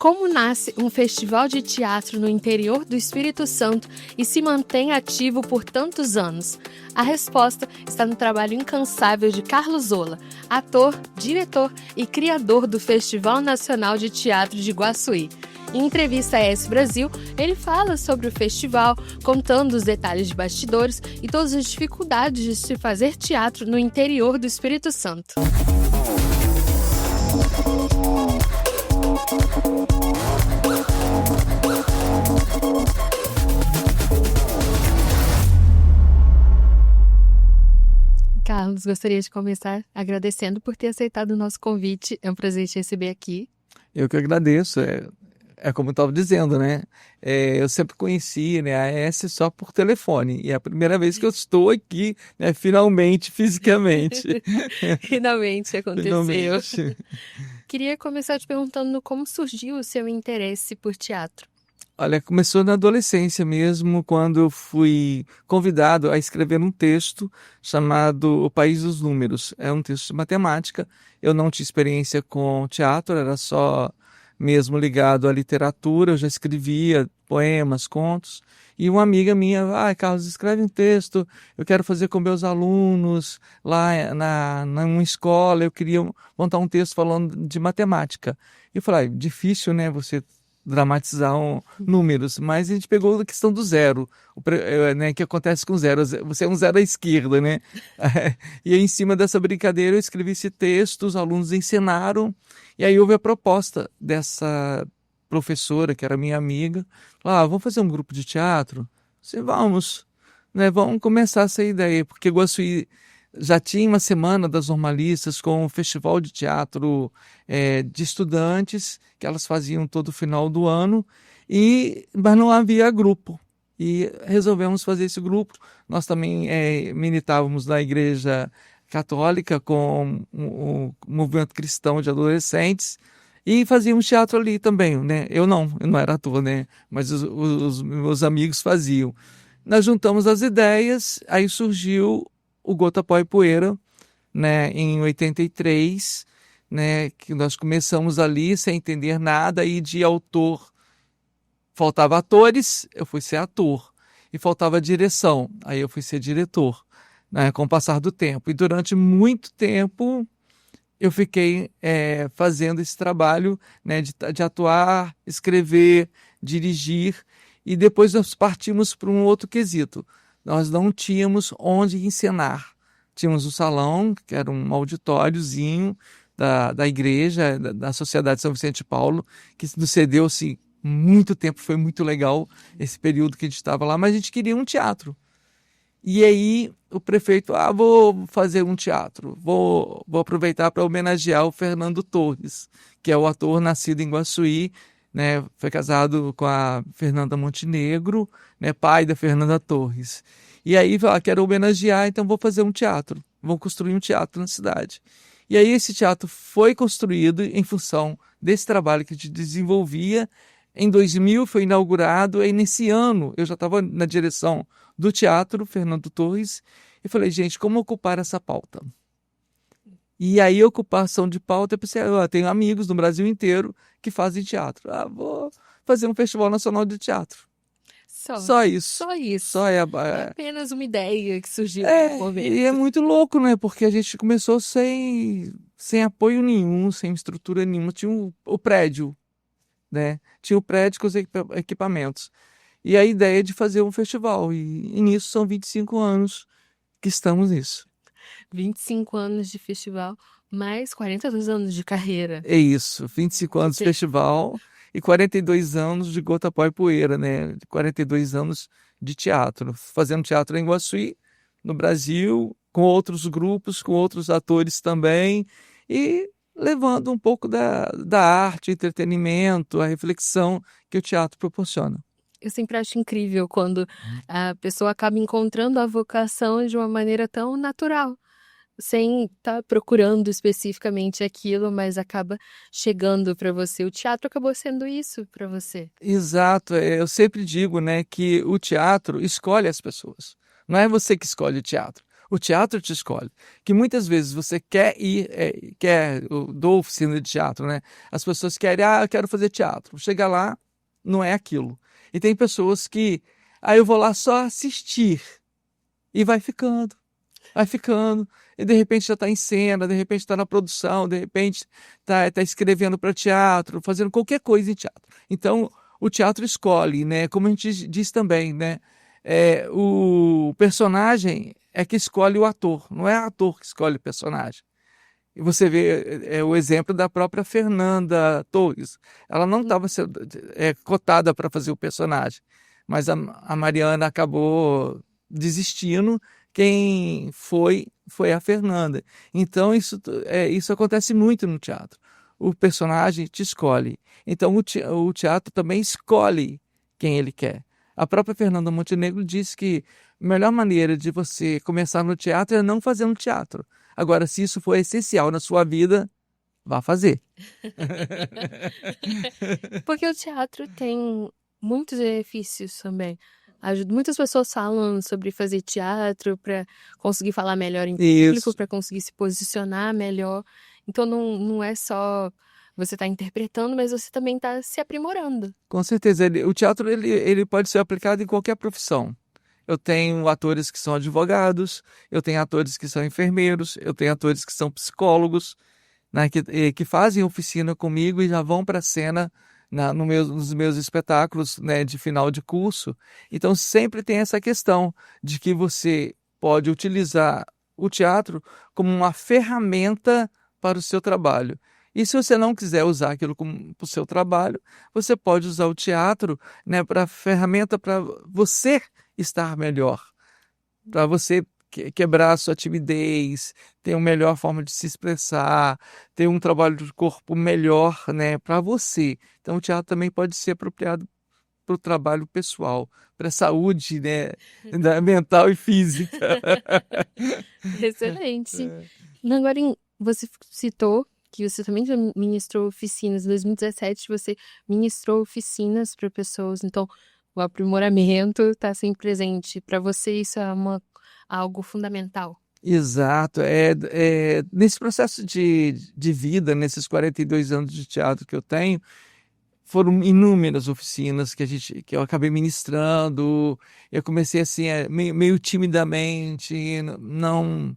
Como nasce um festival de teatro no interior do Espírito Santo e se mantém ativo por tantos anos? A resposta está no trabalho incansável de Carlos Zola, ator, diretor e criador do Festival Nacional de Teatro de Iguaçuí. Em entrevista à ES Brasil, ele fala sobre o festival, contando os detalhes de bastidores e todas as dificuldades de se fazer teatro no interior do Espírito Santo. Carlos, gostaria de começar agradecendo por ter aceitado o nosso convite. É um prazer te receber aqui. Eu que agradeço. É como eu estava dizendo, né? Eu sempre conheci, né, a ES só por telefone. E é a primeira vez que eu estou aqui, né, finalmente, fisicamente. Finalmente aconteceu. Finalmente. Queria começar te perguntando como surgiu o seu interesse por teatro. Olha, começou na adolescência mesmo, quando eu fui convidado a escrever um texto chamado O País dos Números. É um texto de matemática. Eu não tinha experiência com teatro, era só mesmo ligado à literatura. Eu já escrevia poemas, contos. E uma amiga minha, Carlos, escreve um texto, eu quero fazer com meus alunos lá numa escola, eu queria montar um texto falando de matemática. E eu falei, difícil, né, você dramatizar números, mas a gente pegou a questão do zero, né, que acontece com zero, você é um zero à esquerda, né? E aí, em cima dessa brincadeira eu escrevi esse texto, os alunos encenaram, e aí houve a proposta dessa professora, que era minha amiga, vamos fazer um grupo de teatro? Sim, vamos, né, vamos começar essa ideia, porque Iguaçuí já tinha uma semana das normalistas com um festival de teatro de estudantes, que elas faziam todo final do ano, mas não havia grupo. E resolvemos fazer esse grupo. Nós também militávamos na Igreja Católica com o movimento cristão de adolescentes, e fazíamos teatro ali também, né? Eu não era ator, né? Mas os meus amigos faziam. Nós juntamos as ideias, aí surgiu o Gota Pó e Poeira, né, em 83, né, que nós começamos ali sem entender nada, e de autor faltava atores, eu fui ser ator, e faltava direção, aí eu fui ser diretor, né, com o passar do tempo. E durante muito tempo eu fiquei fazendo esse trabalho, né, de atuar, escrever, dirigir, e depois nós partimos para um outro quesito. Nós não tínhamos onde encenar. Tínhamos um salão, que era um auditóriozinho da igreja, da Sociedade São Vicente de Paulo, que nos cedeu assim, muito tempo, foi muito legal esse período que a gente estava lá, mas a gente queria um teatro. E aí o prefeito, vou fazer um teatro, vou aproveitar para homenagear o Fernando Torres, que é o ator nascido em Iguaçuí, né, foi casado com a Fernanda Montenegro, né, pai da Fernanda Torres. E aí, quero homenagear, então vou fazer um teatro. Vou construir um teatro na cidade. E aí esse teatro foi construído em função desse trabalho que a gente desenvolvia. Em 2000 foi inaugurado, e nesse ano eu já estava na direção do teatro, Fernando Torres, e falei, gente, como ocupar essa pauta? E aí, a ocupação de pauta, eu pensei, eu tenho amigos no Brasil inteiro que fazem teatro. Vou fazer um Festival Nacional de Teatro. Só isso. Só isso. Só é apenas uma ideia que surgiu no momento. E é muito louco, né? Porque a gente começou sem apoio nenhum, sem estrutura nenhuma. Tinha o prédio, né? Tinha o prédio com os equipamentos. E a ideia de fazer um festival. E nisso são 25 anos que estamos nisso. 25 anos de festival, mais 42 anos de carreira. É isso, 25 anos de festival e 42 anos de Gota Pó e Poeira, né? 42 anos de teatro, fazendo teatro em Iguaçuí, no Brasil, com outros grupos, com outros atores também, e levando um pouco da arte, entretenimento, a reflexão que o teatro proporciona. Eu sempre acho incrível quando a pessoa acaba encontrando a vocação de uma maneira tão natural, sem estar procurando especificamente aquilo, mas acaba chegando para você. O teatro acabou sendo isso para você. Exato, eu sempre digo, né, que o teatro escolhe as pessoas. Não é você que escolhe o teatro. O teatro te escolhe. Que muitas vezes você quer ir, eu dou oficina de teatro, né? As pessoas querem, eu quero fazer teatro. Chega lá, não é aquilo. E tem pessoas que, eu vou lá só assistir. E vai ficando. E de repente já está em cena, de repente está na produção, de repente tá escrevendo para teatro, fazendo qualquer coisa em teatro. Então, o teatro escolhe, né? Como a gente diz também, né? O personagem é que escolhe o ator, não é o ator que escolhe o personagem. E você vê o exemplo da própria Fernanda Torres. Ela não estava sendo cotada para fazer o personagem, mas a Mariana acabou desistindo. Quem foi a Fernanda. Então isso acontece muito no teatro. O personagem te escolhe. Então o teatro também escolhe quem ele quer. A própria Fernanda Montenegro disse que a melhor maneira de você começar no teatro é não fazer no teatro. Agora, se isso for essencial na sua vida, vá fazer. Porque o teatro tem muitos benefícios também. Muitas pessoas falam sobre fazer teatro para conseguir falar melhor em público, para conseguir se posicionar melhor. Então não é só você estar interpretando, mas você também está se aprimorando. Com certeza. O teatro ele pode ser aplicado em qualquer profissão. Eu tenho atores que são advogados, eu tenho atores que são enfermeiros, eu tenho atores que são psicólogos, né, que fazem oficina comigo e já vão para a cena nos meus espetáculos, né, de final de curso. Então sempre tem essa questão de que você pode utilizar o teatro como uma ferramenta para o seu trabalho. E se você não quiser usar aquilo para o seu trabalho, você pode usar o teatro, né, para ferramenta para você estar melhor, para você quebrar a sua timidez, ter uma melhor forma de se expressar, ter um trabalho de corpo melhor, né, para você. Então o teatro também pode ser apropriado para o trabalho pessoal, para a saúde, né, mental e física. Excelente. Agora, você citou que você também já ministrou oficinas. Em 2017, você ministrou oficinas para pessoas. Então, o aprimoramento está sempre presente. Para você, isso é algo fundamental. Exato. Nesse processo de vida, nesses 42 anos de teatro que eu tenho, foram inúmeras oficinas que eu acabei ministrando. Eu comecei assim, meio timidamente, não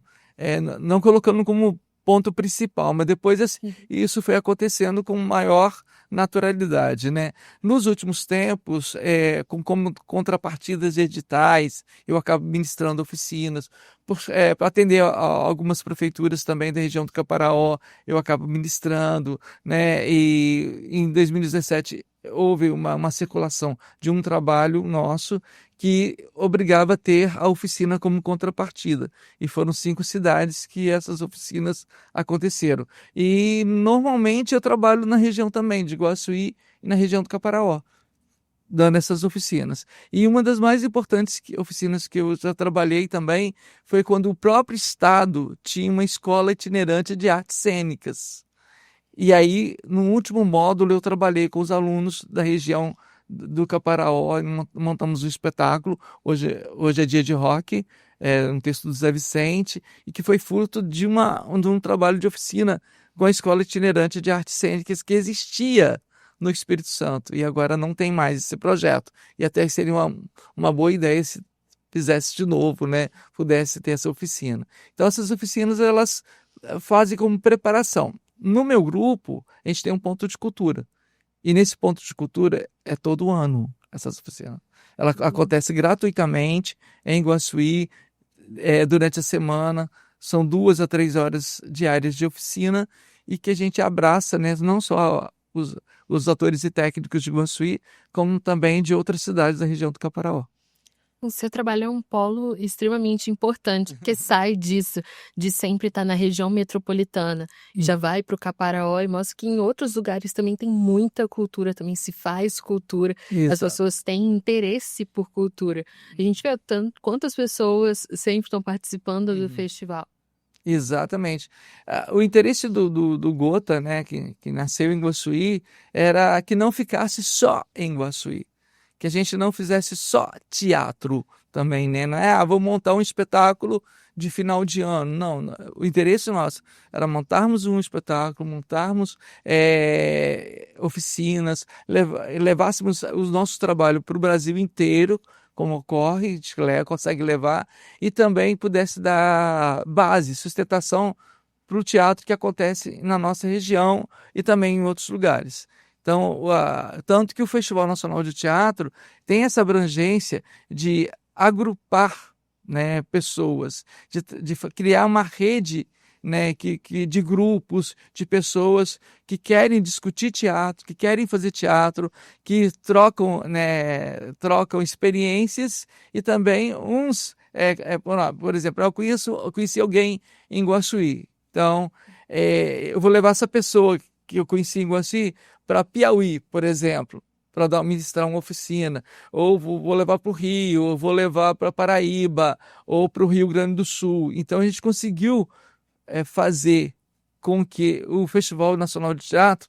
colocando como ponto principal, mas depois assim, isso foi acontecendo com maior naturalidade, né? Nos últimos tempos, como contrapartidas de editais, eu acabo ministrando oficinas, para atender a algumas prefeituras também da região do Caparaó, eu acabo ministrando, né? E em 2017 houve uma circulação de um trabalho nosso que obrigava a ter a oficina como contrapartida. E foram 5 cidades que essas oficinas aconteceram. E normalmente eu trabalho na região também de Iguaçuí e na região do Caparaó, dando essas oficinas. E uma das mais importantes oficinas que eu já trabalhei também foi quando o próprio estado tinha uma escola itinerante de artes cênicas. E aí, no último módulo, eu trabalhei com os alunos da região do Caparaó, montamos um espetáculo, hoje é dia de rock, um texto do Zé Vicente, e que foi fruto de um trabalho de oficina com a Escola Itinerante de Artes Cênicas que existia no Espírito Santo, e agora não tem mais esse projeto. E até seria uma boa ideia se fizesse de novo, né? Pudesse ter essa oficina. Então, essas oficinas, elas fazem como preparação. No meu grupo, a gente tem um ponto de cultura. E nesse ponto de cultura é todo ano essas oficinas. Ela acontece gratuitamente em Iguaçuí, durante a semana. São 2 a 3 horas diárias de oficina e que a gente abraça, né, não só os atores e técnicos de Iguaçuí, como também de outras cidades da região do Caparaó. O seu trabalho é um polo extremamente importante, porque sai disso, de sempre estar na região metropolitana, já vai para o Caparaó e mostra que em outros lugares também tem muita cultura, também se faz cultura, as pessoas têm interesse por cultura. A gente vê quantas pessoas sempre estão participando do festival. Exatamente. O interesse do Gota, né, que nasceu em Iguaçuí, era que não ficasse só em Iguaçuí, que a gente não fizesse só teatro também, né? Não é, vou montar um espetáculo de final de ano. Não, o interesse nosso era montarmos um espetáculo, montarmos oficinas, levássemos os nossos trabalhos para o Brasil inteiro, como ocorre, consegue levar, e também pudesse dar base, sustentação para o teatro que acontece na nossa região e também em outros lugares. Então, tanto que o Festival Nacional de Teatro tem essa abrangência de agrupar, né, pessoas, de criar uma rede, né, de grupos, de pessoas que querem discutir teatro, que querem fazer teatro, que trocam, né, trocam experiências e também uns, por exemplo, eu conheci alguém em Guaçuí, então eu vou levar essa pessoa que eu conheci em Guaçuí para Piauí, por exemplo, para ministrar uma oficina, ou vou levar para o Rio, ou vou levar para Paraíba, ou para o Rio Grande do Sul. Então a gente conseguiu fazer com que o Festival Nacional de Teatro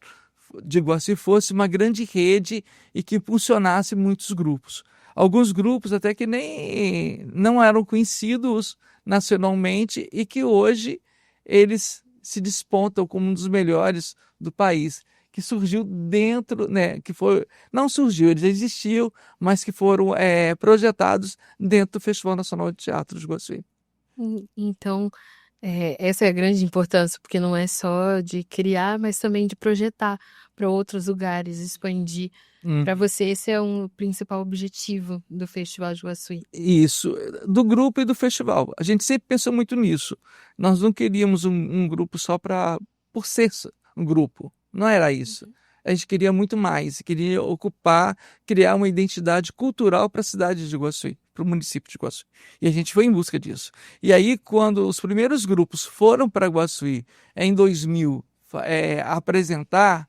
de Iguaçu fosse uma grande rede e que impulsionasse muitos grupos. Alguns grupos até que nem não eram conhecidos nacionalmente e que hoje eles se despontam como um dos melhores do país, que surgiu dentro, né, não surgiu, eles existiam, mas que foram projetados dentro do Festival Nacional de Teatro de Iguaçu. Então, essa é a grande importância, porque não é só de criar, mas também de projetar para outros lugares, expandir. Para você, esse é um principal objetivo do Festival de Iguaçu. Isso, do grupo e do festival. A gente sempre pensou muito nisso. Nós não queríamos um grupo só por ser um grupo. Não era isso. A gente queria muito mais, queria criar uma identidade cultural para a cidade de Iguaçu, para o município de Iguaçu. E a gente foi em busca disso. E aí, quando os primeiros grupos foram para Iguaçu, em 2000, apresentar,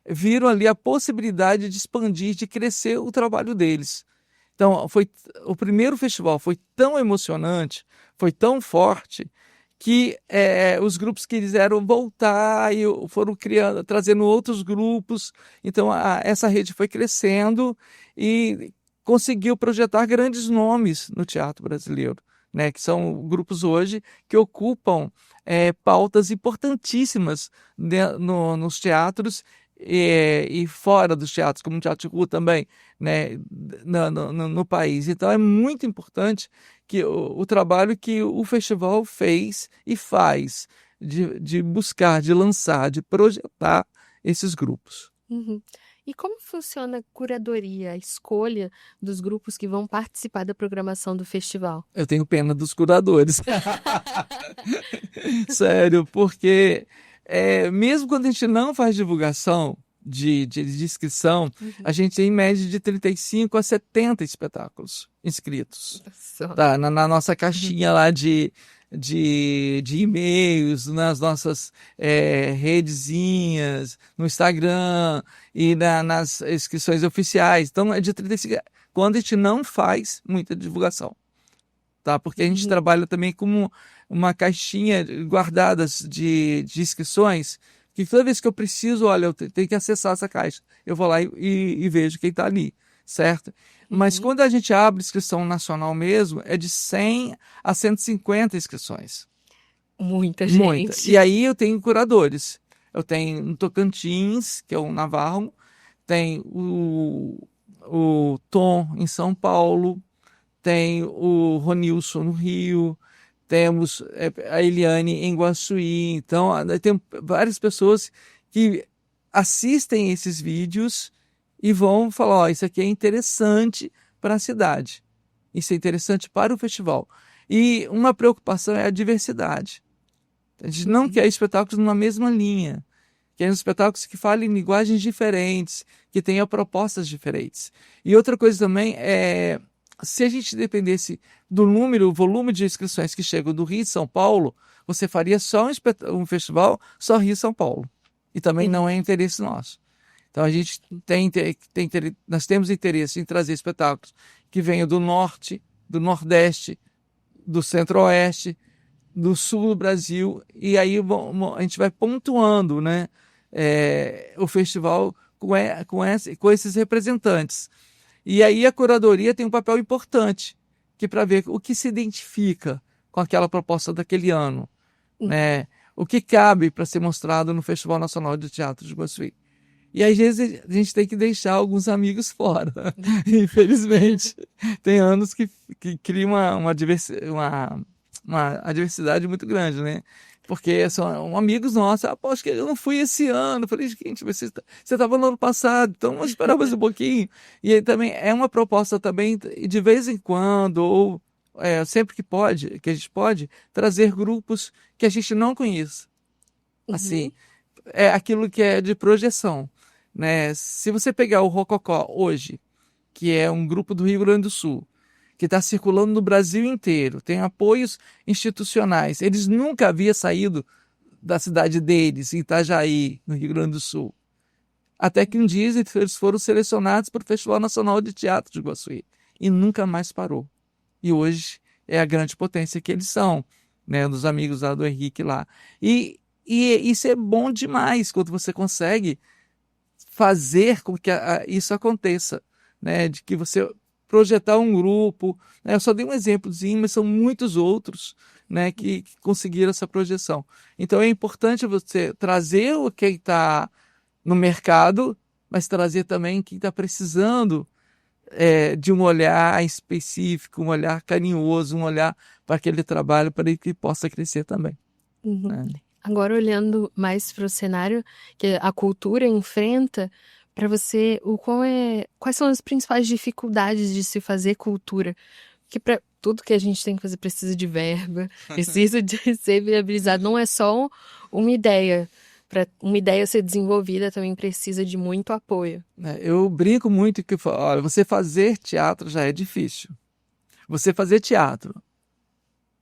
viram ali a possibilidade de expandir, de crescer o trabalho deles. Então, o primeiro festival foi tão emocionante, foi tão forte, que os grupos quiseram voltar e foram trazendo outros grupos. Então, essa rede foi crescendo e conseguiu projetar grandes nomes no teatro brasileiro, né, que são grupos hoje que ocupam pautas importantíssimas nos teatros e fora dos teatros, como o Teatro de Rua também, né, no país. Então é muito importante que o trabalho que o festival fez e faz de buscar, de lançar, de projetar esses grupos. Uhum. E como funciona a curadoria, a escolha dos grupos que vão participar da programação do festival? Eu tenho pena dos curadores. Sério, porque mesmo quando a gente não faz divulgação de inscrição, a gente tem em média de 35 a 70 espetáculos inscritos. Tá, na nossa caixinha lá de e-mails, nas nossas redezinhas, no Instagram e nas inscrições oficiais. Então, é de 35, quando a gente não faz muita divulgação. Tá? Porque a gente trabalha também como uma caixinha guardadas de inscrições, que toda vez que eu preciso, olha, eu tenho que acessar essa caixa. Eu vou lá e vejo quem está ali, certo? Mas quando a gente abre inscrição nacional mesmo, é de 100 a 150 inscrições. Muita gente. Muita. E aí eu tenho curadores. Eu tenho no Tocantins, que é o Navarro, tem o Tom em São Paulo, tem o Ronilson no Rio, temos a Eliane em Guaçuí. Então, tem várias pessoas que assistem esses vídeos e vão falar, ó, isso aqui é interessante para a cidade, isso é interessante para o festival. E uma preocupação é a diversidade. A gente não quer espetáculos numa mesma linha, quer espetáculos que falem linguagens diferentes, que tenham propostas diferentes. E outra coisa também é, se a gente dependesse do volume de inscrições que chegam do Rio e São Paulo, você faria só um festival só Rio e São Paulo. E também não é interesse nosso. Então a gente nós temos interesse em trazer espetáculos que venham do norte, do nordeste, do centro-oeste, do sul do Brasil, e aí a gente vai pontuando, né, o festival com esses representantes. E aí a curadoria tem um papel importante, que para ver o que se identifica com aquela proposta daquele ano, né? O que cabe para ser mostrado no Festival Nacional de Teatro de Iguaçu. E às vezes a gente tem que deixar alguns amigos fora, infelizmente. Tem anos que cria uma adversidade muito grande, né? Porque são amigos nossos. Ah, poxa, eu não fui esse ano. Eu falei, gente, você estava no ano passado, então vamos esperar mais um pouquinho. E aí também é uma proposta também, de vez em quando, ou sempre que a gente pode, trazer grupos que a gente não conheça. Assim, é aquilo que é de projeção, né? Se você pegar o Rococó hoje, que é um grupo do Rio Grande do Sul, que está circulando no Brasil inteiro, tem apoios institucionais. Eles nunca haviam saído da cidade deles, em Itajaí, no Rio Grande do Sul. Até que um dia eles foram selecionados para o Festival Nacional de Teatro de Iguaçu e nunca mais parou. E hoje é a grande potência que eles são, né? Dos amigos lá do Henrique lá. E isso é bom demais quando você consegue fazer com que isso aconteça, né? De que você projetar um grupo, né? Eu só dei um exemplozinho, mas são muitos outros, né, que conseguiram essa projeção. Então é importante você trazer o que está no mercado, mas trazer também quem está precisando de um olhar específico, um olhar carinhoso, um olhar para aquele trabalho, para que possa crescer também. Né? Agora, olhando mais para o cenário que a cultura enfrenta, para você, quais são as principais dificuldades de se fazer cultura? Porque para tudo que a gente tem que fazer precisa de verba, precisa de ser viabilizado. Não é só uma ideia. Para uma ideia ser desenvolvida também precisa de muito apoio. Eu brinco muito que, olha, você fazer teatro já é difícil. Você fazer teatro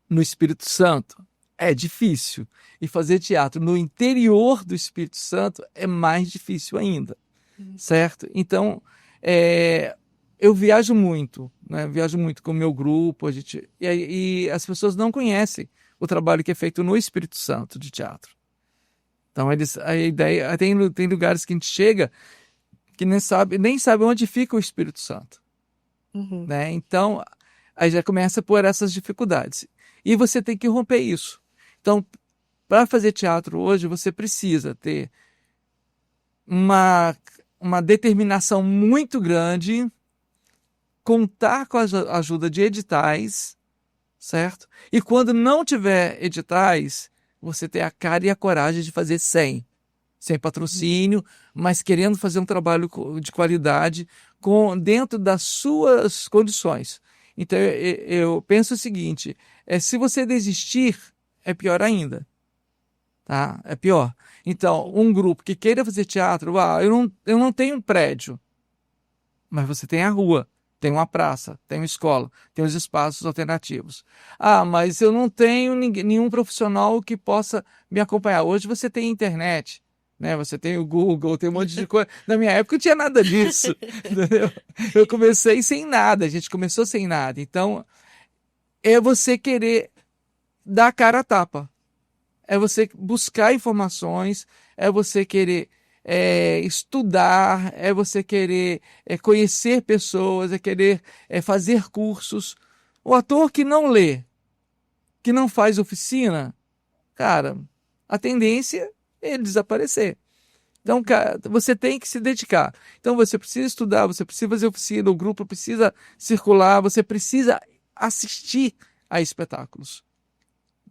no Espírito Santo é difícil. E fazer teatro no interior do Espírito Santo é mais difícil ainda. Certo? Então, eu viajo muito, né? Viajo muito com o meu grupo, e as pessoas não conhecem o trabalho que é feito no Espírito Santo de teatro. Então, a ideia, tem lugares que a gente chega que nem sabe onde fica o Espírito Santo. Né? Então, aí já começa por essas dificuldades. E você tem que romper isso. Então, para fazer teatro hoje, você precisa ter uma determinação muito grande, contar com a ajuda de editais, certo? E quando não tiver editais, você ter a cara e a coragem de fazer sem patrocínio, mas querendo fazer um trabalho de qualidade dentro das suas condições. Então, eu penso o seguinte, se você desistir, é pior ainda. Tá? É pior. Então, um grupo que queira fazer teatro, eu não tenho um prédio, mas você tem a rua, tem uma praça, tem uma escola, tem os espaços alternativos. Mas eu não tenho nenhum profissional que possa me acompanhar. Hoje você tem internet, né? Você tem o Google, tem um monte de coisa. Na minha época não tinha nada disso, entendeu? Eu comecei sem nada, a gente começou sem nada. Então, é você querer dar a cara a tapa. É você buscar informações, é você querer estudar, é você querer conhecer pessoas, é querer fazer cursos. O ator que não lê, que não faz oficina, cara, a tendência é ele desaparecer. Então, cara, você tem que se dedicar. Então, você precisa estudar, você precisa fazer oficina, o grupo precisa circular, você precisa assistir a espetáculos.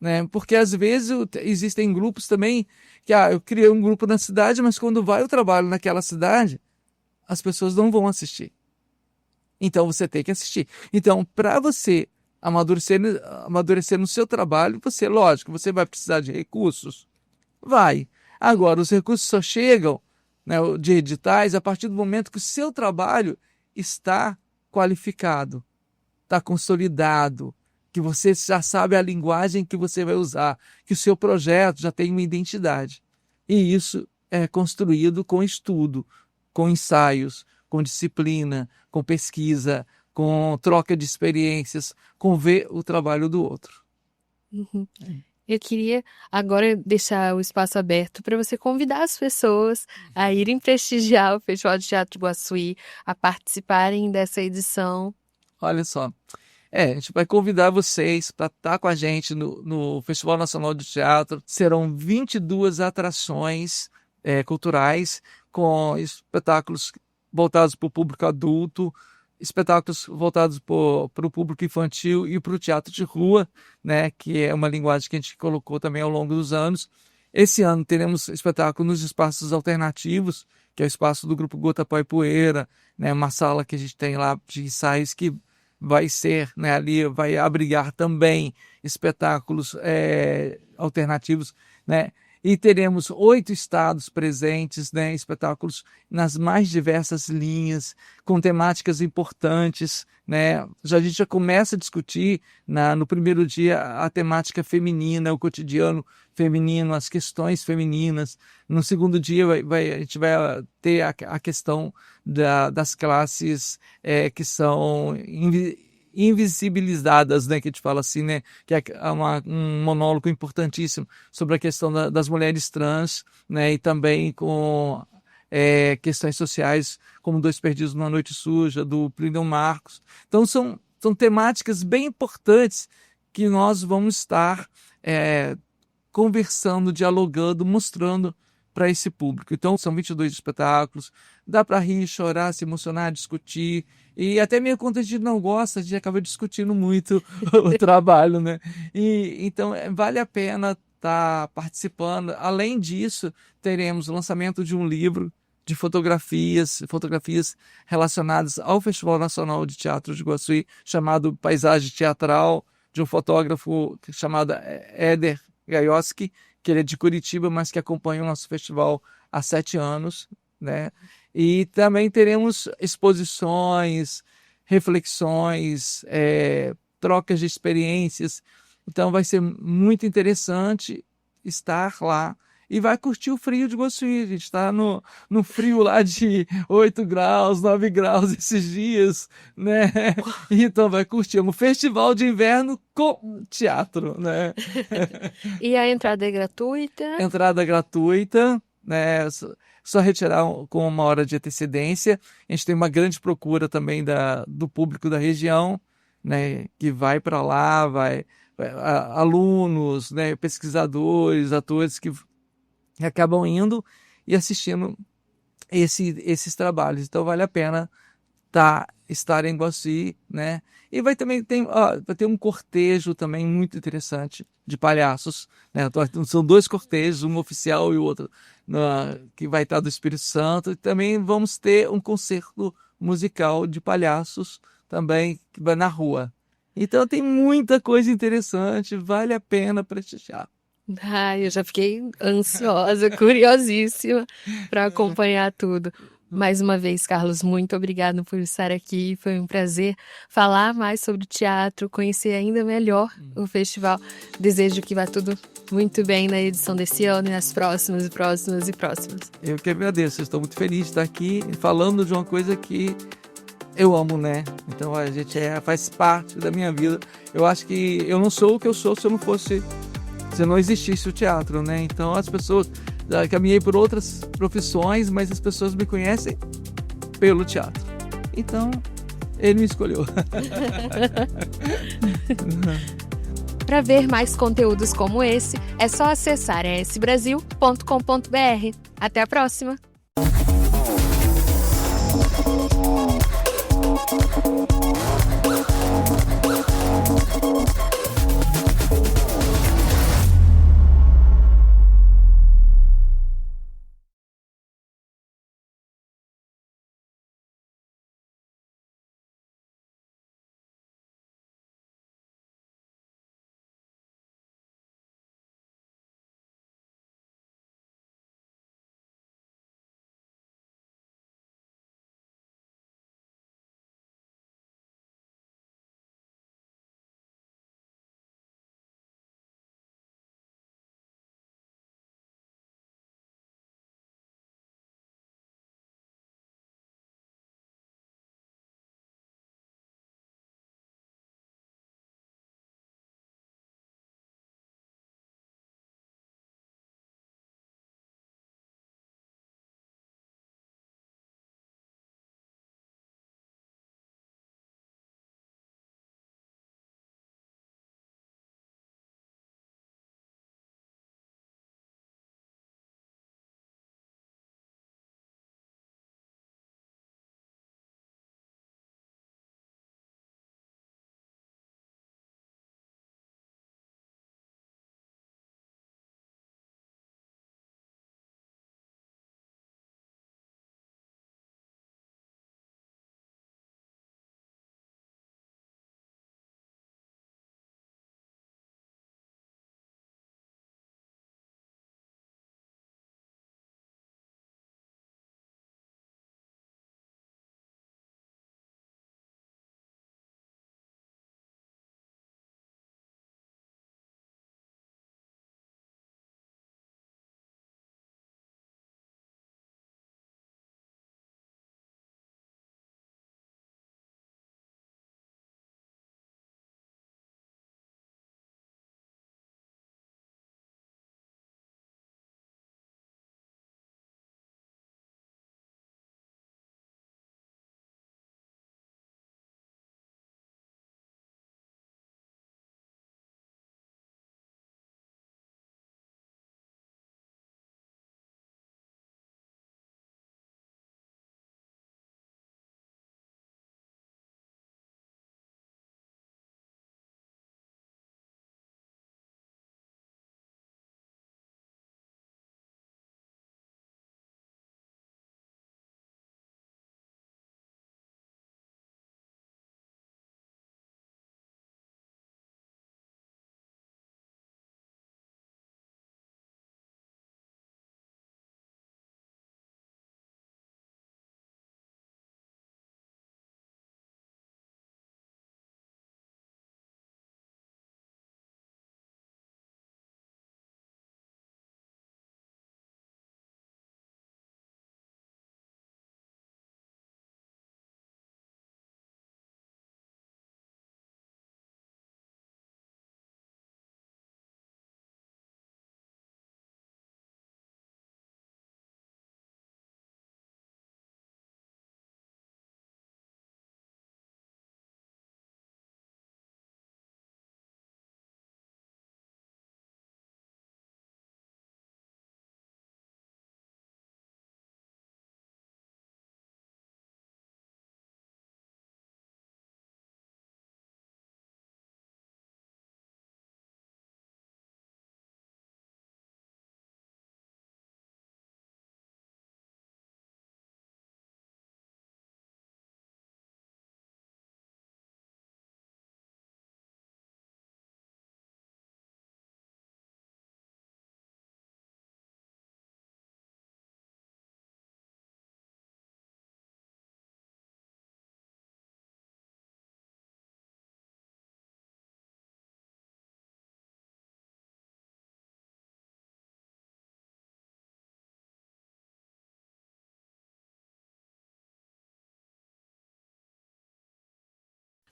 Né? Porque às vezes existem grupos também que eu criei um grupo na cidade, mas quando vai o trabalho naquela cidade, as pessoas não vão assistir. Então você tem que assistir. Então, para você amadurecer no seu trabalho, lógico, você vai precisar de recursos. Vai. Agora, os recursos só chegam, né, de editais a partir do momento que o seu trabalho está qualificado, está consolidado, que você já sabe a linguagem que você vai usar, que o seu projeto já tem uma identidade. E isso é construído com estudo, com ensaios, com disciplina, com pesquisa, com troca de experiências, com ver o trabalho do outro. Eu queria agora deixar o espaço aberto para você convidar as pessoas a irem prestigiar o Festival de Teatro de Iguaçuí, a participarem dessa edição. Olha só, a gente vai convidar vocês para estar com a gente no Festival Nacional de Teatro. Serão 22 atrações culturais com espetáculos voltados para o público adulto, espetáculos voltados para o público infantil e para o teatro de rua, né, que é uma linguagem que a gente colocou também ao longo dos anos. Esse ano teremos espetáculo nos espaços alternativos, que é o espaço do Grupo Gota Pó e Poeira, né, uma sala que a gente tem lá de ensaios que vai ser, né, ali vai abrigar também espetáculos alternativos, né? E teremos 8 estados presentes, né, espetáculos nas mais diversas linhas, com temáticas importantes, né? A gente já começa a discutir no primeiro dia a temática feminina, o cotidiano feminino, as questões femininas. No segundo dia a gente vai ter a questão das classes que são invisibilizadas, né, que a gente fala assim, né, que é um monólogo importantíssimo sobre a questão das mulheres trans, né, e também com questões sociais, como Dois Perdidos numa Noite Suja, do Plínio Marcos. Então são temáticas bem importantes que nós vamos estar conversando, dialogando, mostrando para esse público. Então, são 22 espetáculos, dá para rir, chorar, se emocionar, discutir, e até mesmo quando a gente não gosta, a gente acaba discutindo muito o trabalho, né? Então, vale a pena estar participando. Além disso, teremos o lançamento de um livro de fotografias relacionadas ao Festival Nacional de Teatro de Iguaçuí, chamado Paisagem Teatral, de um fotógrafo chamado Éder Gaioski, que ele é de Curitiba, mas que acompanha o nosso festival há 7 anos, né? E também teremos exposições, reflexões, trocas de experiências. Então vai ser muito interessante estar lá. E vai curtir o frio de Iguaçuí. A gente está no frio lá de 8 graus, 9 graus esses dias, né? Então vai curtir um festival de inverno com teatro, né? E a entrada é gratuita? Entrada gratuita, né? Só retirar com 1 hora de antecedência. A gente tem uma grande procura também do público da região, né? Que vai para lá, alunos, né? Pesquisadores, atores que acabam indo e assistindo esses trabalhos. Então vale a pena estar em Iguaçuí, né? E vai ter um cortejo também muito interessante de palhaços, né? São 2 cortejos, um oficial e o outro que vai estar do Espírito Santo. E também vamos ter um concerto musical de palhaços também que vai na rua. Então tem muita coisa interessante, vale a pena prestigiar. Ai, eu já fiquei ansiosa, curiosíssima para acompanhar tudo. Mais uma vez, Carlos, muito obrigado por estar aqui. Foi um prazer falar mais sobre teatro, conhecer ainda melhor o festival. Desejo que vá tudo muito bem na edição desse ano e nas próximas e próximas e próximas. Eu que agradeço, estou muito feliz de estar aqui falando de uma coisa que eu amo, né? Então a gente faz parte da minha vida. Eu acho que eu não sou o que eu sou se não existisse o teatro, né? Então as pessoas, caminhei por outras profissões, mas as pessoas me conhecem pelo teatro. Então ele me escolheu. Para ver mais conteúdos como esse, é só acessar esbrasil.com.br. Até a próxima!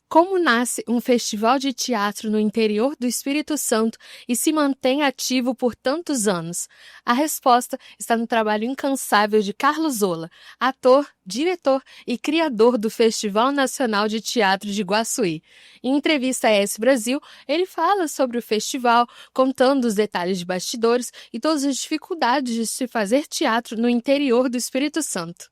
Como nasce um festival de teatro no interior do Espírito Santo e se mantém ativo por tantos anos? A resposta está no trabalho incansável de Carlos Zola, ator, diretor e criador do Festival Nacional de Teatro de Iguaçuí. Em entrevista à S Brasil, ele fala sobre o festival, contando os detalhes de bastidores e todas as dificuldades de se fazer teatro no interior do Espírito Santo.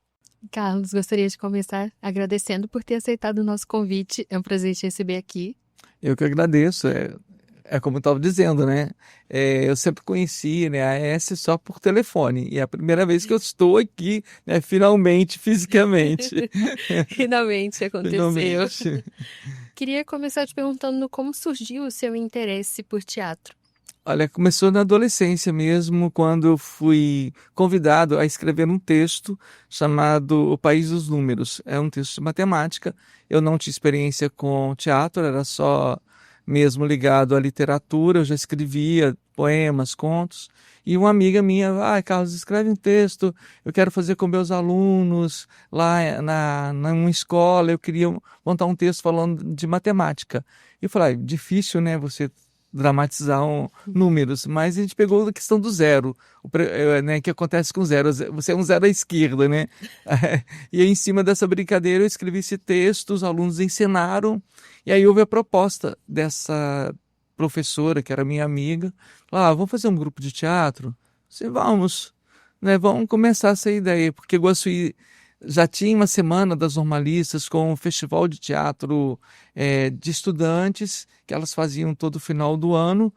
Carlos, gostaria de começar agradecendo por ter aceitado o nosso convite. É um prazer te receber aqui. Eu que agradeço. É como eu estava dizendo, né? Eu sempre conheci, né, a S só por telefone. E é a primeira vez que eu estou aqui, né, finalmente, fisicamente. Finalmente aconteceu. Finalmente. Queria começar te perguntando como surgiu o seu interesse por teatro. Olha, começou na adolescência mesmo, quando eu fui convidado a escrever um texto chamado O País dos Números. É um texto de matemática. Eu não tinha experiência com teatro, era só mesmo ligado à literatura. Eu já escrevia poemas, contos. E uma amiga minha, Carlos, escreve um texto, eu quero fazer com meus alunos lá numa escola, eu queria montar um texto falando de matemática. E eu falei, difícil, né, você dramatizar números, mas a gente pegou a questão do zero, né, que acontece com zero, você é um zero à esquerda, né? E aí, em cima dessa brincadeira eu escrevi esse texto, os alunos ensinaram, e aí houve a proposta dessa professora, que era minha amiga, vamos fazer um grupo de teatro? Vamos, né, vamos começar essa ideia, porque Iguaçuí já tinha uma semana das normalistas com um festival de teatro de estudantes, que elas faziam todo final do ano,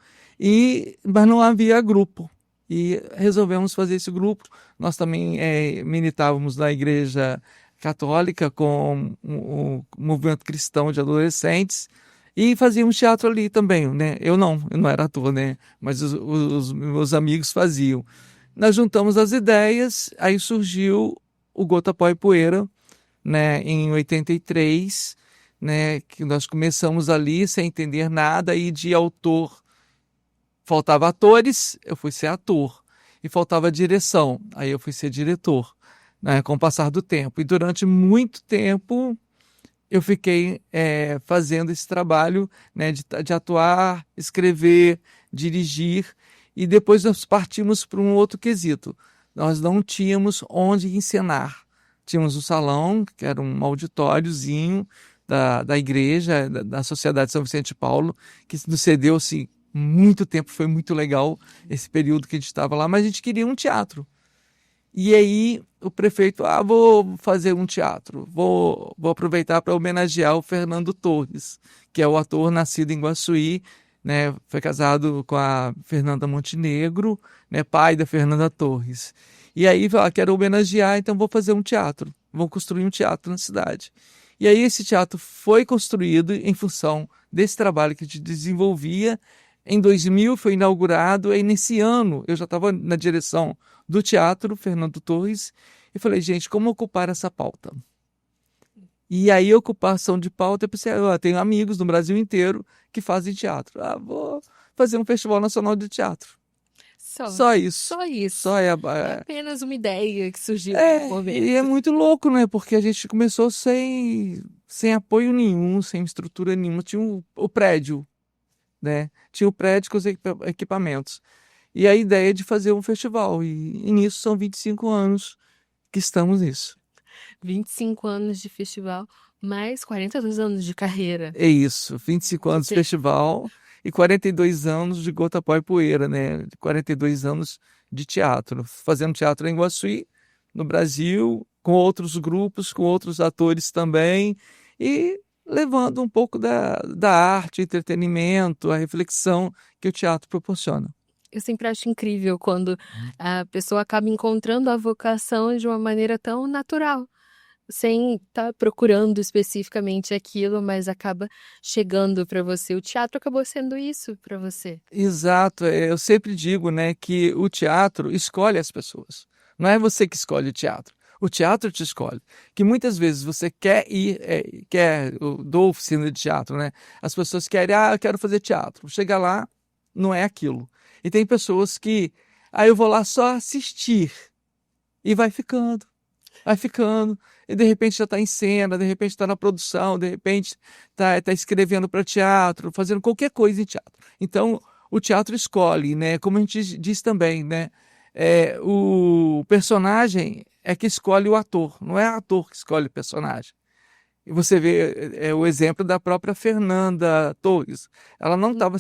mas não havia grupo. E resolvemos fazer esse grupo. Nós também militávamos na Igreja Católica com o movimento cristão de adolescentes, e fazíamos teatro ali também, né? Eu não era ator, né? Mas os meus amigos faziam. Nós juntamos as ideias, aí surgiu o Gota, Pó e Poeira, né, em 83, né, que nós começamos ali sem entender nada, e de autor faltava atores, eu fui ser ator, e faltava direção, aí eu fui ser diretor, né, com o passar do tempo. E durante muito tempo eu fiquei fazendo esse trabalho, né, de atuar, escrever, dirigir, e depois nós partimos para um outro quesito. Nós não tínhamos onde encenar. Tínhamos um salão, que era um auditóriozinho da igreja, da Sociedade São Vicente de Paulo, que nos cedeu assim, muito tempo, foi muito legal esse período que a gente estava lá, mas a gente queria um teatro. E aí o prefeito, vou fazer um teatro, vou aproveitar para homenagear o Fernando Torres, que é o ator nascido em Iguaçuí, né, foi casado com a Fernanda Montenegro, né, pai da Fernanda Torres. E aí, quero homenagear, então vou fazer um teatro. Vou construir um teatro na cidade. E aí esse teatro foi construído em função desse trabalho que a gente desenvolvia. Em 2000 foi inaugurado, e nesse ano eu já estava na direção do teatro, Fernando Torres, e falei, gente, como ocupar essa pauta? E aí, a ocupação de pauta, eu pensei, eu tenho amigos no Brasil inteiro que fazem teatro. Vou fazer um Festival Nacional de Teatro. Só isso. Só isso. Só é apenas uma ideia que surgiu no momento. E é muito louco, né? Porque a gente começou sem apoio nenhum, sem estrutura nenhuma. Tinha o prédio, né? Tinha o prédio com os equipamentos. E a ideia de fazer um festival. E nisso são 25 anos que estamos nisso. 25 anos de festival, mais 42 anos de carreira. É isso, 25 anos de festival e 42 anos de Gota, Pó e Poeira, né? 42 anos de teatro, fazendo teatro em Iguaçuí, no Brasil, com outros grupos, com outros atores também, e levando um pouco da arte, entretenimento, a reflexão que o teatro proporciona. Eu sempre acho incrível quando a pessoa acaba encontrando a vocação de uma maneira tão natural, sem estar procurando especificamente aquilo, mas acaba chegando para você. O teatro acabou sendo isso para você. Exato, eu sempre digo, né, que o teatro escolhe as pessoas. Não é você que escolhe o teatro. O teatro te escolhe. Que muitas vezes você quer ir, dou oficina de teatro, né? As pessoas querem, eu quero fazer teatro. Chega lá, não é aquilo. E tem pessoas que, eu vou lá só assistir. E vai ficando. vai ficando, e de repente já está em cena, de repente está na produção, de repente está escrevendo para teatro, fazendo qualquer coisa em teatro. Então, o teatro escolhe, né? Como a gente diz também, né? O personagem é que escolhe o ator, não é o ator que escolhe o personagem. E você vê o exemplo da própria Fernanda Torres. Ela não estava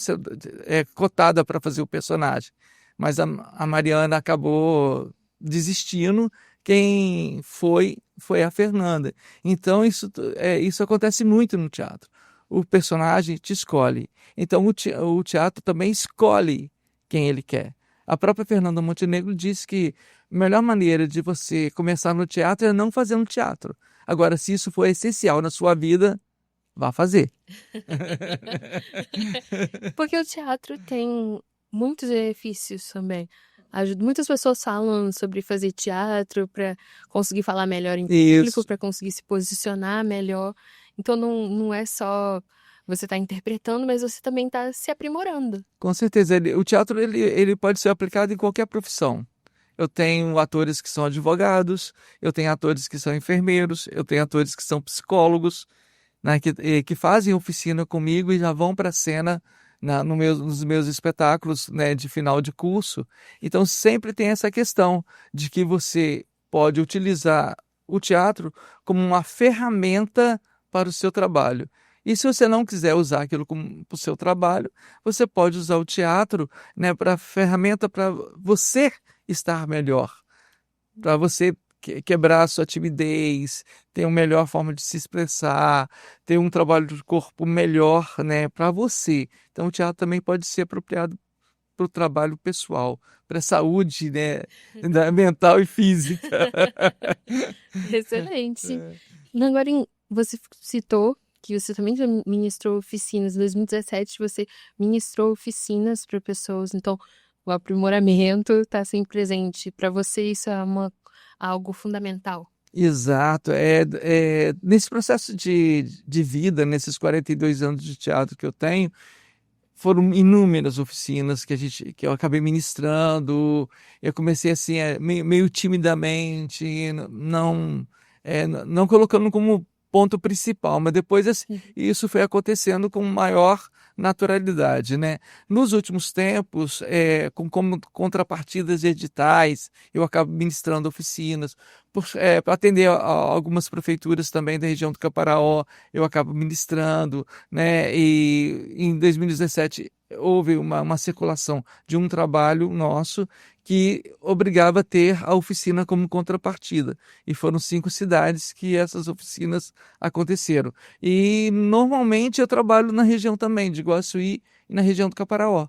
cotada para fazer o personagem, mas a Mariana acabou desistindo. Quem foi a Fernanda. Então isso acontece muito no teatro. O personagem te escolhe. Então o teatro também escolhe quem ele quer. A própria Fernanda Montenegro disse que a melhor maneira de você começar no teatro é não fazer no teatro. Agora, se isso for essencial na sua vida, vá fazer. Porque o teatro tem muitos benefícios também. Muitas pessoas falam sobre fazer teatro para conseguir falar melhor em público, Isso, para conseguir se posicionar melhor. Então não é só você estar interpretando, mas você também está se aprimorando. com certeza. O teatro ele pode ser aplicado em qualquer profissão. Eu tenho atores que são advogados, eu tenho atores que são enfermeiros, eu tenho atores que são psicólogos, né, que fazem oficina comigo e já vão para a cena nos meus espetáculos, né, de final de curso. Então sempre tem essa questão de que você pode utilizar o teatro como uma ferramenta para o seu trabalho. E se você não quiser usar aquilo como para o seu trabalho, você pode usar o teatro, né, para ferramenta para você estar melhor, para você quebrar a sua timidez, ter uma melhor forma de se expressar, ter um trabalho de corpo melhor, né, para você. Então o teatro também pode ser apropriado para o trabalho pessoal, para a saúde, né, mental e física. Excelente. Agora, você citou que você também já ministrou oficinas. Em 2017, você ministrou oficinas para pessoas. Então, o aprimoramento está sempre presente. Para você, isso é algo fundamental. Exato. Nesse processo de vida, nesses 42 anos de teatro que eu tenho, foram inúmeras oficinas que eu acabei ministrando. Eu comecei assim, meio timidamente, não colocando como ponto principal, mas depois assim, isso foi acontecendo com maior naturalidade, né? Nos últimos tempos, como contrapartidas de editais, eu acabo ministrando oficinas. Para atender a algumas prefeituras também da região do Caparaó, eu acabo ministrando, né? E em 2017 houve uma circulação de um trabalho nosso que obrigava a ter a oficina como contrapartida. E foram 5 cidades que essas oficinas aconteceram. E normalmente eu trabalho na região também de Iguaçuí e na região do Caparaó,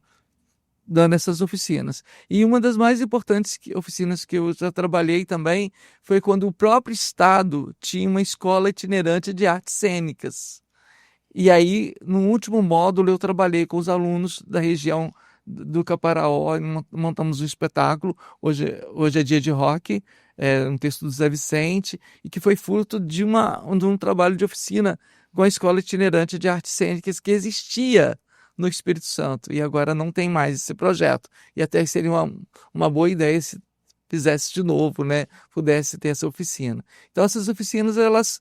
dando essas oficinas. E uma das mais importantes oficinas que eu já trabalhei também foi quando o próprio estado tinha uma escola itinerante de artes cênicas. E aí, no último módulo, eu trabalhei com os alunos da região do Caparaó, montamos um espetáculo, hoje é dia de rock, um texto do Zé Vicente, e que foi fruto de um trabalho de oficina com a Escola Itinerante de Artes Cênicas que existia no Espírito Santo, e agora não tem mais esse projeto. E até seria uma boa ideia se fizesse de novo, né? Pudesse ter essa oficina. Então, essas oficinas, elas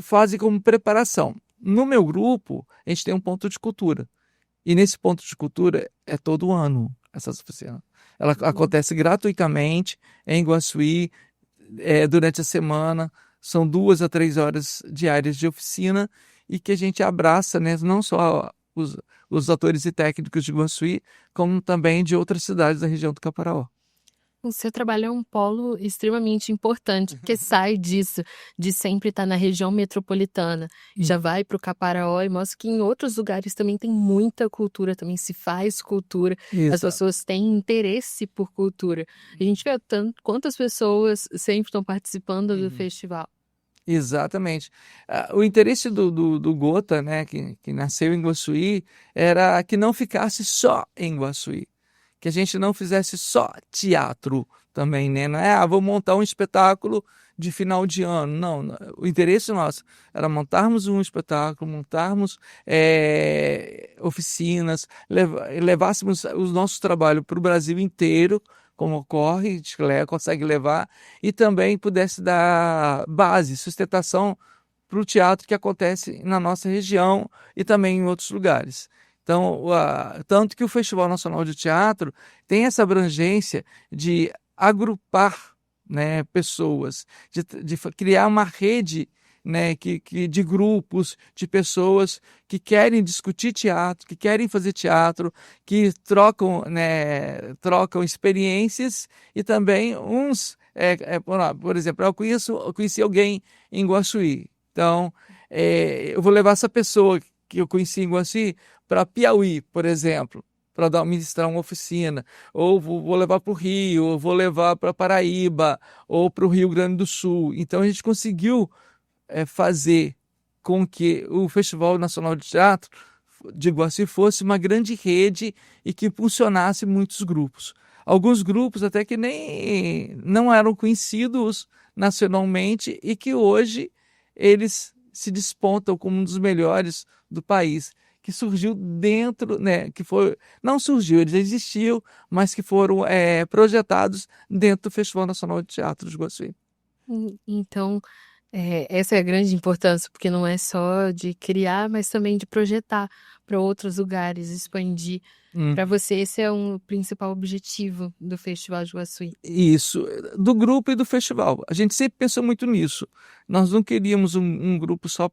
fazem como preparação. No meu grupo, a gente tem um ponto de cultura. E nesse ponto de cultura é todo ano essas oficinas. Ela acontece gratuitamente em Iguaçuí, durante a semana. São 2 a 3 horas diárias de oficina e que a gente abraça, né, não só os atores e técnicos de Iguaçuí, como também de outras cidades da região do Caparaó. O seu trabalho é um polo extremamente importante, porque sai disso, de sempre estar na região metropolitana, já vai para o Caparaó e mostra que em outros lugares também tem muita cultura, também se faz cultura, as pessoas têm interesse por cultura. A gente vê quantas pessoas sempre estão participando do festival. Exatamente. O interesse do Gota, né, que nasceu em Iguaçuí, era que não ficasse só em Iguaçuí. Que a gente não fizesse só teatro também, né? Não é, vou montar um espetáculo de final de ano. Não, o interesse nosso era montarmos um espetáculo, montarmos oficinas, levássemos o nosso trabalho para o Brasil inteiro, como ocorre, consegue levar, e também pudesse dar base, sustentação para o teatro que acontece na nossa região e também em outros lugares. Então, tanto que o Festival Nacional de Teatro tem essa abrangência de agrupar, né, pessoas, de criar uma rede, né, de grupos, de pessoas que querem discutir teatro, que querem fazer teatro, que trocam, né, trocam experiências e também uns, por exemplo, eu conheci alguém em Guaçuí, então eu vou levar essa pessoa que eu conheci em Guaçuí para Piauí, por exemplo, para ministrar uma oficina, ou vou levar para o Rio, ou vou levar para Paraíba, ou para o Rio Grande do Sul. Então a gente conseguiu fazer com que o Festival Nacional de Teatro de Iguaçu fosse uma grande rede e que impulsionasse muitos grupos. Alguns grupos até que nem não eram conhecidos nacionalmente e que hoje eles se despontam como um dos melhores do país, que surgiu dentro, né, não surgiu, eles existiam, mas que foram projetados dentro do Festival Nacional de Teatro de Iguaçu. Então, essa é a grande importância, porque não é só de criar, mas também de projetar para outros lugares, expandir. Para você, esse é um principal objetivo do Festival de Iguaçu. Isso, do grupo e do festival. A gente sempre pensou muito nisso. Nós não queríamos um grupo só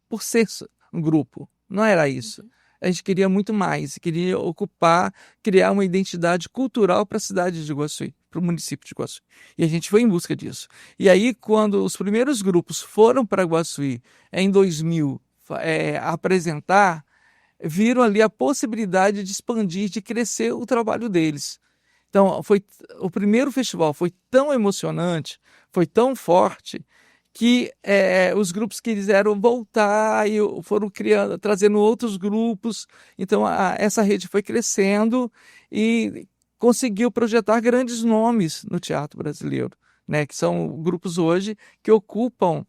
por ser um grupo. Não era isso. A gente queria muito mais, queria criar uma identidade cultural para a cidade de Iguaçu, para o município de Iguaçu. E a gente foi em busca disso. E aí, quando os primeiros grupos foram para Iguaçu em 2000 apresentar, viram ali a possibilidade de expandir, de crescer o trabalho deles. Então, o primeiro festival foi tão emocionante, foi tão forte, que os grupos quiseram voltar e foram trazendo outros grupos. Então, essa rede foi crescendo e conseguiu projetar grandes nomes no teatro brasileiro, né, que são grupos hoje que ocupam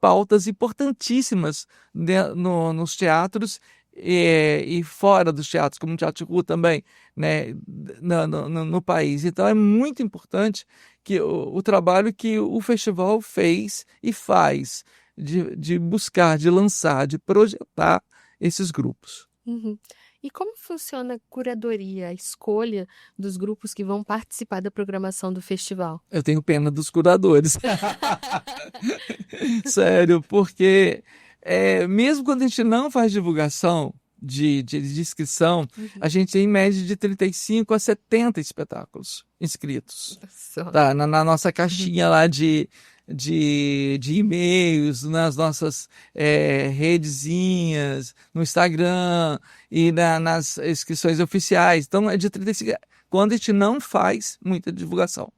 pautas importantíssimas nos teatros e fora dos teatros, como o Teatro de Rua também, né, no país. Então é muito importante que o trabalho que o festival fez e faz de buscar, de lançar, de projetar esses grupos. Uhum. E como funciona a curadoria, a escolha dos grupos que vão participar da programação do festival? Eu tenho pena dos curadores. Sério, porque mesmo quando a gente não faz divulgação de inscrição, a gente tem em média de 35 a 70 espetáculos inscritos. Tá, na nossa caixinha lá de e-mails, nas nossas redezinhas, no Instagram e nas inscrições oficiais. Então, é de 35, quando a gente não faz muita divulgação.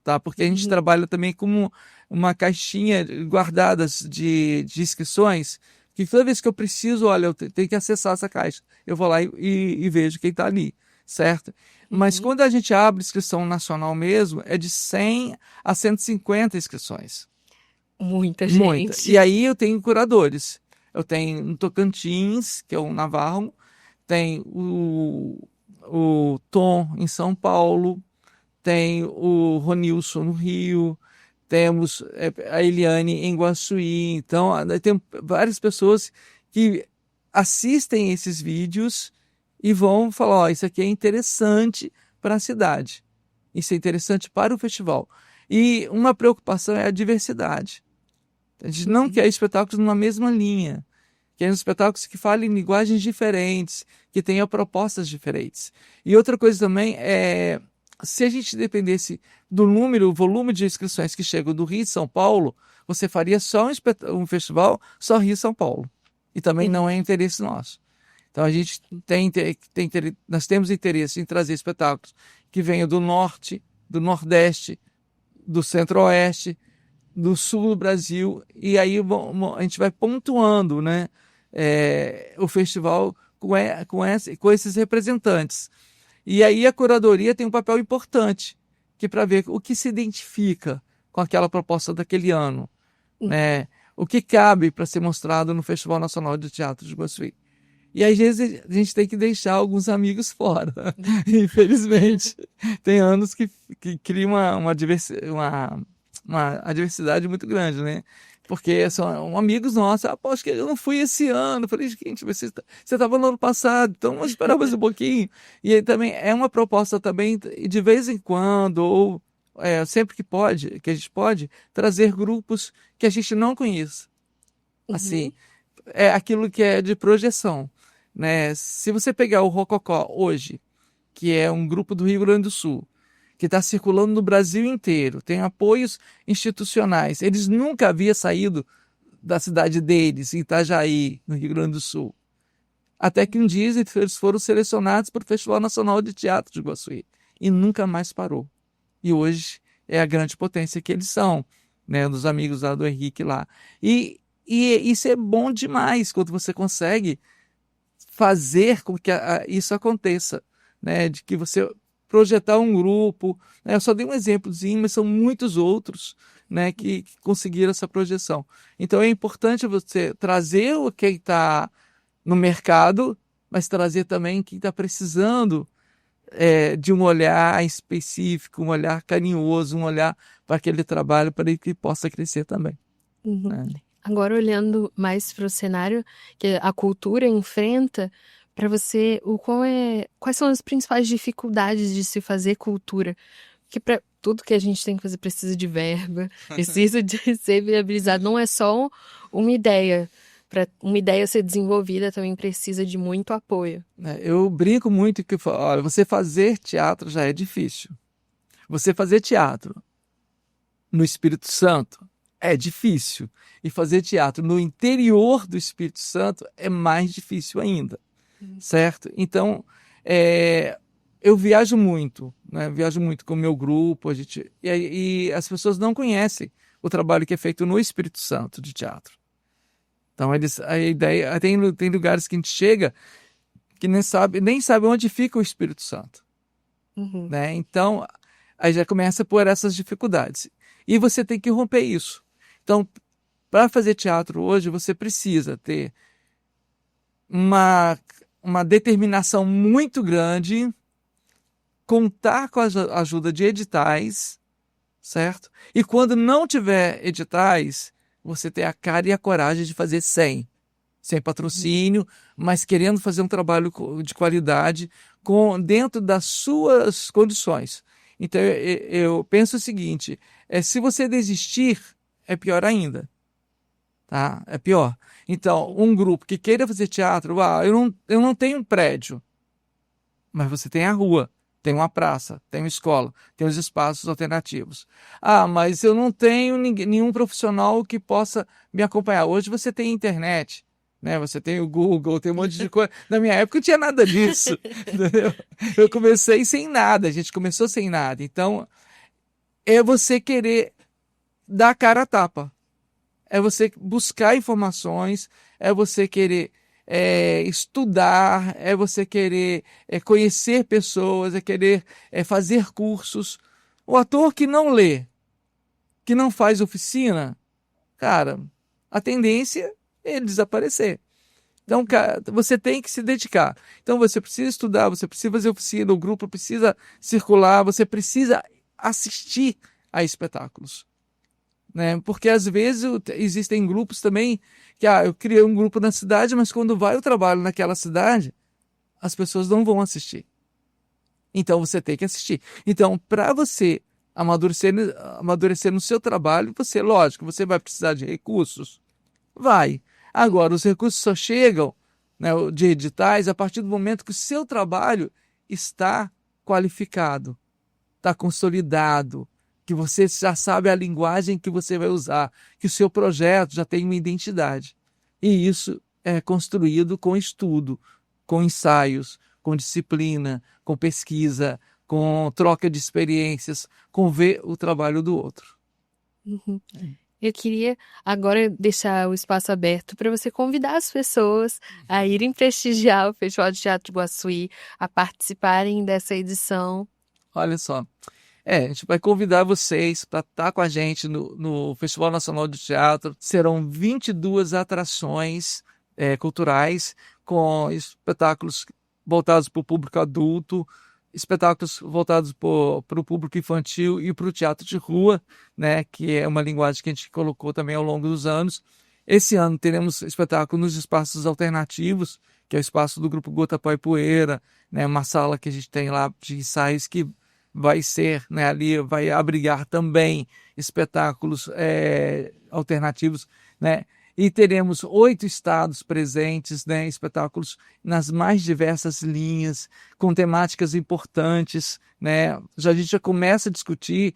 Tá? Porque a gente trabalha também como uma caixinha guardada de inscrições, que toda vez que eu preciso, olha, eu tenho que acessar essa caixa. Eu vou lá e vejo quem está ali, certo? Mas quando a gente abre inscrição nacional mesmo, é de 100 a 150 inscrições. Muita gente. Muita. E aí eu tenho curadores. Eu tenho no Tocantins, que é o Navarro, tem o Tom em São Paulo, tem o Ronilson no Rio, temos a Eliane em Guaçuí. Então, tem várias pessoas que assistem esses vídeos e vão falar, ó, isso aqui é interessante para a cidade, isso é interessante para o festival. E uma preocupação é a diversidade. A gente não quer espetáculos numa mesma linha, quer espetáculos que falem linguagens diferentes, que tenham propostas diferentes. E outra coisa também é, se a gente dependesse do o volume de inscrições que chegam do Rio e São Paulo, você faria só um festival, só Rio e São Paulo. E também não é interesse nosso. Então a gente nós temos interesse em trazer espetáculos que venham do norte, do nordeste, do centro-oeste, do sul do Brasil, e aí a gente vai pontuando, né, o festival com esses representantes. E aí a curadoria tem um papel importante, que para ver o que se identifica com aquela proposta daquele ano, né, o que cabe para ser mostrado no Festival Nacional de Teatro de Iguaçu. E às vezes a gente tem que deixar alguns amigos fora, infelizmente. Tem anos que cria uma adversidade muito grande, né? Porque são amigos nossos. Acho que eu não fui esse ano. Eu falei, gente, você estava no ano passado, então vamos esperar mais um pouquinho. E aí também é uma proposta também, de vez em quando, ou sempre que a gente pode, trazer grupos que a gente não conheça. Assim, é aquilo que é de projeção, né? Se você pegar o Rococó hoje, que é um grupo do Rio Grande do Sul, que está circulando no Brasil inteiro, tem apoios institucionais, eles nunca haviam saído da cidade deles, em Itajaí, no Rio Grande do Sul. Até que um dia eles foram selecionados para o Festival Nacional de Teatro de Iguaçuí e nunca mais parou. E hoje é a grande potência que eles são, né? Dos amigos lá do Henrique lá. E isso é bom demais quando você consegue fazer com que isso aconteça, né? De que você projetar um grupo, né? Eu só dei um exemplozinho, mas são muitos outros, né? Que conseguiram essa projeção. Então é importante você trazer quem está no mercado, mas trazer também quem está precisando de um olhar específico, um olhar carinhoso, um olhar para aquele trabalho para que possa crescer também. Uhum. Né? Agora, olhando mais para o cenário que a cultura enfrenta, para você, quais são as principais dificuldades de se fazer cultura? Porque para tudo que a gente tem que fazer precisa de verba, precisa de ser viabilizado. Não é só uma ideia. Para uma ideia ser desenvolvida também precisa de muito apoio. Eu brinco muito que olha, você fazer teatro já é difícil. Você fazer teatro no Espírito Santo é difícil. E fazer teatro no interior do Espírito Santo é mais difícil ainda. Certo? Então, eu viajo muito, né? Viajo muito com o meu grupo, e as pessoas não conhecem o trabalho que é feito no Espírito Santo de teatro. Então, a ideia, tem lugares que a gente chega que nem sabe onde fica o Espírito Santo. Né? Então, aí já começa por essas dificuldades. E você tem que romper isso. Então, para fazer teatro hoje, você precisa ter uma determinação muito grande, contar com a ajuda de editais, certo? E quando não tiver editais, você ter a cara e a coragem de fazer sem patrocínio, mas querendo fazer um trabalho de qualidade dentro das suas condições. Então, eu penso o seguinte, se você desistir, é pior ainda. Tá? É pior. Então, um grupo que queira fazer teatro, eu não tenho um prédio, mas você tem a rua, tem uma praça, tem uma escola, tem os espaços alternativos. Mas eu não tenho nenhum profissional que possa me acompanhar. Hoje você tem internet, né? Você tem o Google, tem um monte de coisa. Na minha época não tinha nada disso. Entendeu? Eu comecei sem nada, a gente começou sem nada. Então, é você querer dar a cara a tapa. É você buscar informações, é você querer estudar, é você querer conhecer pessoas, é querer fazer cursos. O ator que não lê, que não faz oficina, cara, a tendência é ele desaparecer. Então, cara, você tem que se dedicar. Então, você precisa estudar, você precisa fazer oficina, o grupo precisa circular, você precisa assistir a espetáculos. Né? Porque às vezes existem grupos também que eu criei um grupo na cidade, mas quando vai o trabalho naquela cidade, as pessoas não vão assistir. Então você tem que assistir. Então, para você amadurecer no seu trabalho, lógico, você vai precisar de recursos. Vai. Agora, os recursos só chegam, né, de editais a partir do momento que o seu trabalho está qualificado, está consolidado, que você já sabe a linguagem que você vai usar, que o seu projeto já tem uma identidade. E isso é construído com estudo, com ensaios, com disciplina, com pesquisa, com troca de experiências, com ver o trabalho do outro. Uhum. Eu queria agora deixar o espaço aberto para você convidar as pessoas a irem prestigiar o Festival de Teatro de Iguaçuí, a participarem dessa edição. Olha só. A gente vai convidar vocês para estar com a gente no Festival Nacional de Teatro. Serão 22 atrações culturais, com espetáculos voltados para o público adulto, espetáculos voltados para o público infantil e para o teatro de rua, né, que é uma linguagem que a gente colocou também ao longo dos anos. Esse ano teremos espetáculo nos espaços alternativos, que é o espaço do Grupo Gota Pó e Poeira, né, uma sala que a gente tem lá de ensaios que vai ser, né, ali vai abrigar também espetáculos alternativos, né? E teremos 8 estados presentes, né, espetáculos nas mais diversas linhas, com temáticas importantes, né? A gente já começa a discutir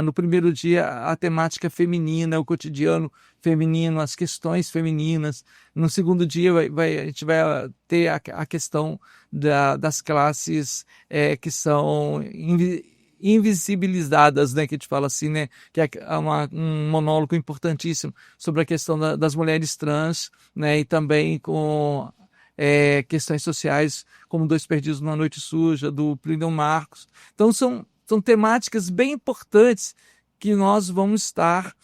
no primeiro dia a temática feminina, o cotidiano feminino, as questões femininas. No segundo dia a gente vai ter a questão das classes que são invisibilizadas, né, que a gente fala assim, né, que é um monólogo importantíssimo sobre a questão das mulheres trans, né, e também com questões sociais, como Dois Perdidos numa Noite Suja, do Plínio Marcos. Então são temáticas bem importantes que nós vamos estar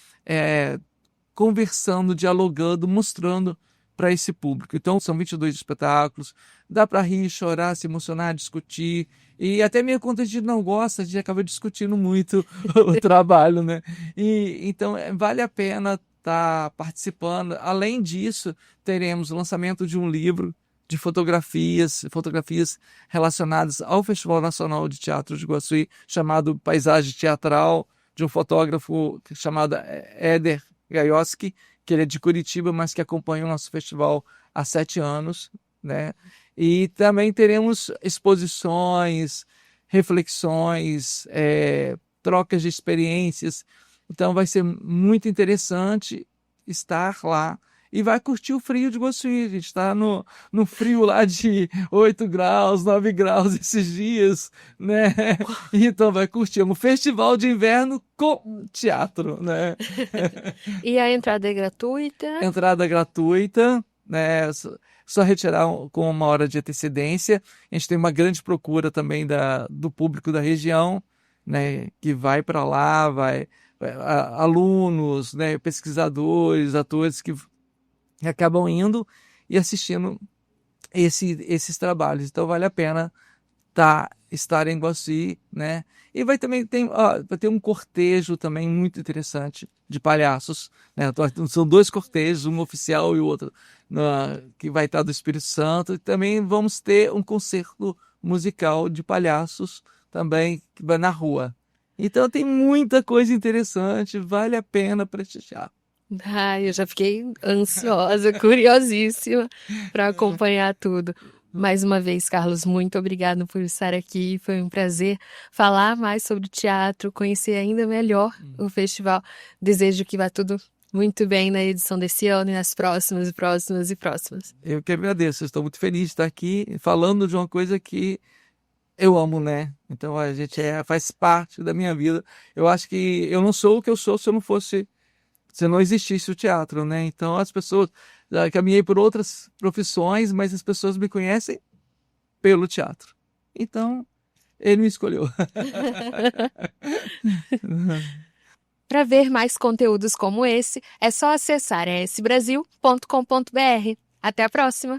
conversando, dialogando, mostrando para esse público. Então são 22 espetáculos, dá para rir, chorar, se emocionar, discutir, e até mesmo quando a gente não gosta, a gente acaba discutindo muito o trabalho, né? Então vale a pena estar participando. Além disso, teremos o lançamento de um livro de fotografias relacionadas ao Festival Nacional de Teatro de Iguaçu, chamado Paisagem Teatral, de um fotógrafo chamado Éder Gaioski, que ele é de Curitiba, mas que acompanha o nosso festival há 7 anos, né? E também teremos exposições, reflexões, trocas de experiências. Então vai ser muito interessante estar lá. E vai curtir o frio de Iguaçu. A gente está no frio lá de 8 graus, 9 graus esses dias, né? Então vai curtir um festival de inverno com teatro, né? E a entrada é gratuita? Entrada gratuita, né? Só retirar com 1 hora de antecedência. A gente tem uma grande procura também do público da região, né? Que vai para lá, alunos, né? Pesquisadores, atores que acabam indo e assistindo esses trabalhos. Então vale a pena estar em Iguaçu, né? E vai ter um cortejo também muito interessante de palhaços, né? São 2 cortejos, um oficial e o outro que vai estar do Espírito Santo. E também vamos ter um concerto musical de palhaços também que vai na rua. Então tem muita coisa interessante, vale a pena prestigiar. Eu já fiquei ansiosa, curiosíssima para acompanhar tudo. Mais uma vez, Carlos, muito obrigado por estar aqui. Foi um prazer falar mais sobre teatro, conhecer ainda melhor o festival. Desejo que vá tudo muito bem na edição desse ano e nas próximas. Eu que agradeço, estou muito feliz de estar aqui falando de uma coisa que eu amo, né? Então a gente faz parte da minha vida. Eu acho que eu não sou o que eu sou se não existisse o teatro, né? Então as pessoas, caminhei por outras profissões, mas as pessoas me conhecem pelo teatro. Então, ele me escolheu. Para ver mais conteúdos como esse, é só acessar esbrasil.com.br. Até a próxima!